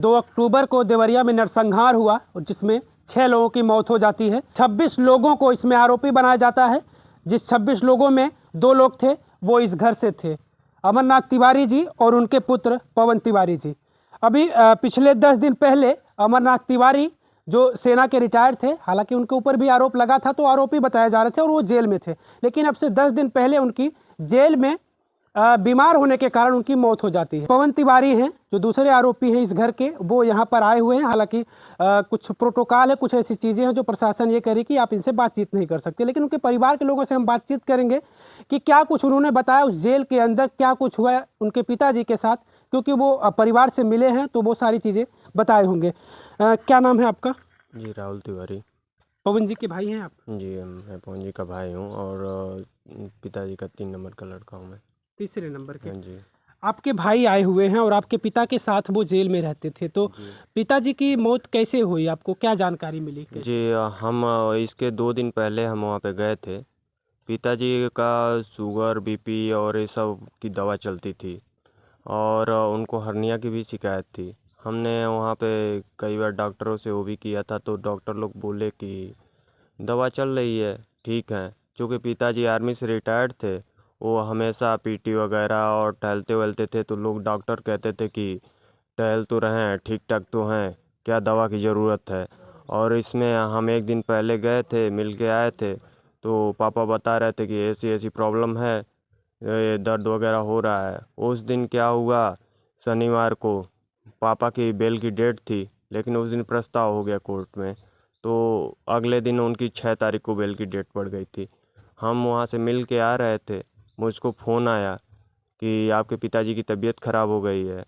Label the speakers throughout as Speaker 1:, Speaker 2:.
Speaker 1: 2 अक्टूबर को देवरिया में नरसंहार हुआ जिसमें 6 लोगों की मौत हो जाती है। 26 लोगों को इसमें आरोपी बनाया जाता है। जिस 26 लोगों में 2 लोग थे वो इस घर से थे, अमरनाथ तिवारी जी और उनके पुत्र पवन तिवारी जी। अभी पिछले 10 दिन पहले अमरनाथ तिवारी जो सेना के रिटायर्ड थे, हालांकि उनके ऊपर भी आरोप लगा था तो आरोपी बताए जा रहे थे और वो जेल में थे, लेकिन अब से 10 दिन पहले उनकी जेल में बीमार होने के कारण उनकी मौत हो जाती है। पवन तिवारी हैं जो दूसरे आरोपी हैं इस घर के, वो यहाँ पर आए हुए हैं। हालांकि कुछ प्रोटोकॉल है, कुछ ऐसी चीज़ें हैं जो प्रशासन ये कह रही कि आप इनसे बातचीत नहीं कर सकते, लेकिन उनके परिवार के लोगों से हम बातचीत करेंगे कि क्या कुछ उन्होंने बताया उस जेल के अंदर, क्या कुछ हुआ है उनके पिताजी के साथ, क्योंकि वो परिवार से मिले हैं तो वो सारी चीज़ें बताए होंगे। क्या नाम है आपका?
Speaker 2: जी राहुल तिवारी।
Speaker 1: पवन जी के भाई हैं आप?
Speaker 2: जी मैं पवन जी का भाई हूँ और पिताजी का 3 नंबर का लड़का हूँ मैं।
Speaker 1: तीसरे नंबर के।
Speaker 2: हाँ जी।
Speaker 1: आपके भाई आए हुए हैं और आपके पिता के साथ वो जेल में रहते थे, तो पिताजी की मौत कैसे हुई, आपको क्या जानकारी मिली?
Speaker 2: जी हम इसके 2 दिन पहले हम वहाँ पे गए थे। पिताजी का शुगर बीपी और ये सब की दवा चलती थी और उनको हर्निया की भी शिकायत थी। हमने वहाँ पे कई बार डॉक्टरों से वो भी किया था तो डॉक्टर लोग बोले कि दवा चल रही है, ठीक है। चूँकि पिताजी आर्मी से रिटायर्ड थे, वो हमेशा पीटी वगैरह और टहलते वहलते थे, तो लोग डॉक्टर कहते थे कि टहल तो रहे हैं, ठीक ठाक तो हैं, क्या दवा की ज़रूरत है। और इसमें हम 1 दिन पहले गए थे, मिल के आए थे, तो पापा बता रहे थे कि ऐसी ऐसी प्रॉब्लम है, ये दर्द वगैरह हो रहा है। उस दिन क्या हुआ, शनिवार को पापा की बेल की डेट थी, लेकिन उस दिन प्रस्ताव हो गया कोर्ट में, तो अगले दिन उनकी 6 तारीख को बेल की डेट पड़ गई थी। हम वहाँ से मिल के आ रहे थे, मुझको फ़ोन आया कि आपके पिताजी की तबीयत ख़राब हो गई है।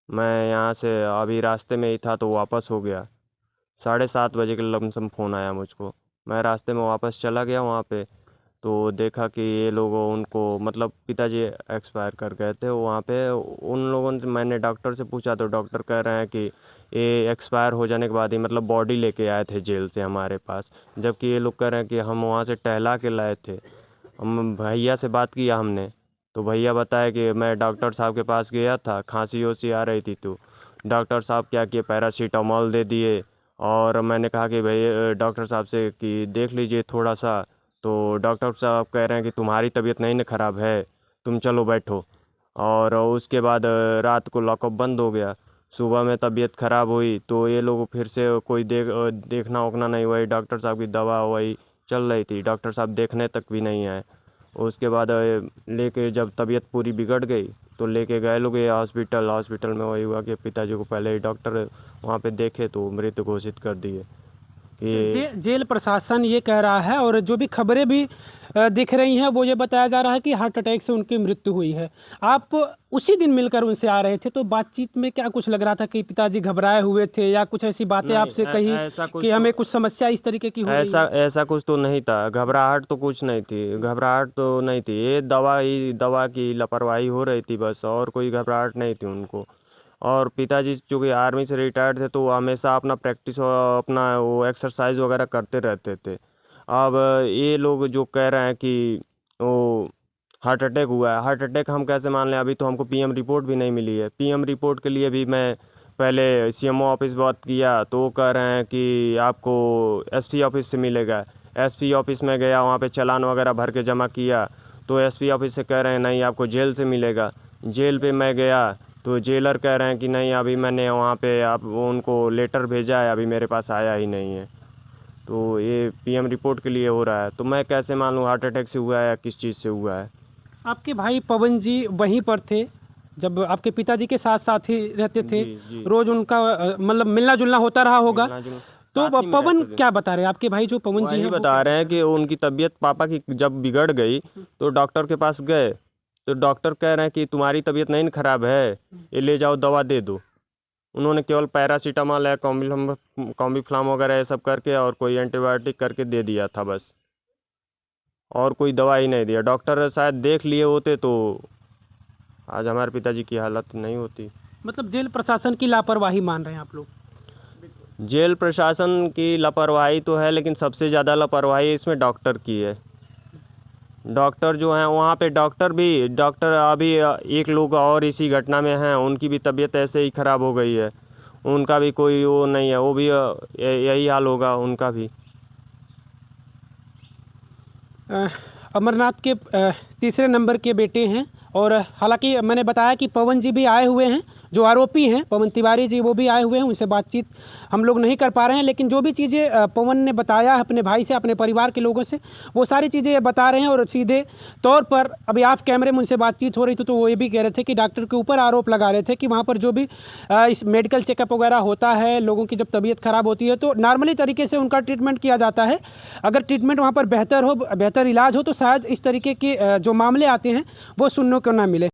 Speaker 2: मैं यहाँ से अभी रास्ते में ही था तो वापस हो गया। 7:30 बजे के लमसम फ़ोन आया मुझको। मैं रास्ते में वापस चला गया वहाँ पे, तो देखा कि ये लोगों उनको मतलब पिताजी एक्सपायर कर गए थे वहाँ पे। उन लोगों ने, मैंने डॉक्टर से पूछा तो डॉक्टर कह रहे हैं कि ये एक्सपायर हो जाने के बाद ही मतलब बॉडी लेके आए थे जेल से हमारे पास, जबकि ये लोग कह रहे हैं कि हम वहाँ से टहला के लाए थे। हम भैया से बात किया हमने, तो भैया बताया कि मैं डॉक्टर साहब के पास गया था, खांसी वोसी आ रही थी, तो डॉक्टर साहब क्या किए, पैरासीटामॉल दे दिए। और मैंने कहा कि भाई डॉक्टर साहब से कि देख लीजिए थोड़ा सा, तो डॉक्टर साहब कह रहे हैं कि तुम्हारी तबीयत नहीं ना ख़राब है, तुम चलो बैठो। और उसके बाद रात को लॉकअप बंद हो गया। सुबह में तबीयत ख़राब हुई तो ये लोग फिर से कोई देखना वोखना नहीं, वही डॉक्टर साहब की दवा वही चल रही थी, डॉक्टर साहब देखने तक भी नहीं आए। उसके बाद लेके जब तबीयत पूरी बिगड़ गई तो लेके गए लोग ये हॉस्पिटल में वही हुआ कि पिताजी को पहले ही डॉक्टर वहाँ पे देखे तो मृत घोषित कर दिए कि
Speaker 1: जेल प्रशासन ये कह रहा है और जो भी खबरें भी दिख रही हैं वो ये बताया जा रहा है कि हार्ट अटैक से उनकी मृत्यु हुई है। आप उसी दिन मिलकर उनसे आ रहे थे, तो बातचीत में क्या कुछ लग रहा था कि पिताजी घबराए हुए थे या कुछ ऐसी बातें आपसे कही कि हमें कुछ समस्या इस तरीके की हो रही है?
Speaker 2: ऐसा कुछ तो नहीं था। घबराहट तो कुछ नहीं थी, घबराहट तो नहीं थी। ये दवा की लापरवाही हो रही थी बस, और कोई घबराहट नहीं थी उनको। और पिताजी चूँकि आर्मी से रिटायर्ड थे तो वो हमेशा अपना प्रैक्टिस और अपना वो एक्सरसाइज वगैरह करते रहते थे। अब ये लोग जो कह रहे हैं कि वो हार्ट अटैक हुआ है, हार्ट अटैक हम कैसे मान लें? अभी तो हमको पीएम रिपोर्ट भी नहीं मिली है। पीएम रिपोर्ट के लिए भी मैं पहले सीएमओ ऑफिस बात किया तो वो कह रहे हैं कि आपको एसपी ऑफिस से मिलेगा। एसपी ऑफिस में गया, वहाँ पे चालान वगैरह भर के जमा किया तो एसपी ऑफिस से कह रहे हैं नहीं आपको जेल से मिलेगा। जेल पे मैं गया तो जेलर कह रहे हैं कि नहीं अभी मैंने वहाँ पे आप उनको लेटर भेजा है, अभी मेरे पास आया ही नहीं है। तो ये पीएम रिपोर्ट के लिए हो रहा है, तो मैं कैसे मान लूँ हार्ट अटैक से हुआ है या किस चीज़ से हुआ है?
Speaker 1: आपके भाई पवन जी वहीं पर थे जब आपके पिताजी के साथ साथ ही रहते थे?
Speaker 2: जी।
Speaker 1: रोज उनका मतलब मिलना जुलना होता रहा होगा। तो पवन क्या बता रहे हैं, आपके भाई जो पवन जी हैं
Speaker 2: बता रहे हैं कि उनकी तबीयत पापा की जब बिगड़ गई तो डॉक्टर के पास गए, तो डॉक्टर कह रहे हैं कि तुम्हारी तबीयत नहीं खराब है, ये ले जाओ दवा दे दो। उन्होंने केवल पैरासीटामॉल है, कॉम्बिफ्लाम वगैरह ये सब करके और कोई एंटीबायोटिक करके दे दिया था बस, और कोई दवा ही नहीं दिया। डॉक्टर शायद देख लिए होते तो आज हमारे पिताजी की हालत नहीं होती।
Speaker 1: मतलब जेल प्रशासन की लापरवाही मान रहे हैं आप लोग?
Speaker 2: जेल प्रशासन की लापरवाही तो है, लेकिन सबसे ज़्यादा लापरवाही इसमें डॉक्टर की है। डॉक्टर जो हैं वहाँ पे डॉक्टर अभी एक लोग और इसी घटना में हैं, उनकी भी तबीयत ऐसे ही ख़राब हो गई है। उनका भी कोई वो नहीं है, वो भी यही हाल होगा उनका भी।
Speaker 1: अमरनाथ के तीसरे नंबर के बेटे हैं और हालांकि मैंने बताया कि पवन जी भी आए हुए हैं, जो आरोपी हैं पवन तिवारी जी, वो भी आए हुए हैं। उनसे बातचीत हम लोग नहीं कर पा रहे हैं, लेकिन जो भी चीज़ें पवन ने बताया है अपने भाई से, अपने परिवार के लोगों से, वो सारी चीज़ें ये बता रहे हैं। और सीधे तौर पर अभी आप कैमरे में उनसे बातचीत हो रही थी तो वो ये भी कह रहे थे कि डॉक्टर के ऊपर आरोप लगा रहे थे कि वहाँ पर जो भी इस मेडिकल चेकअप वगैरह होता है, लोगों की जब तबीयत ख़राब होती है तो नॉर्मली तरीके से उनका ट्रीटमेंट किया जाता है। अगर ट्रीटमेंट वहाँ पर बेहतर हो, बेहतर इलाज हो, तो शायद इस तरीके के जो मामले आते हैं वो सुनने को ना मिले।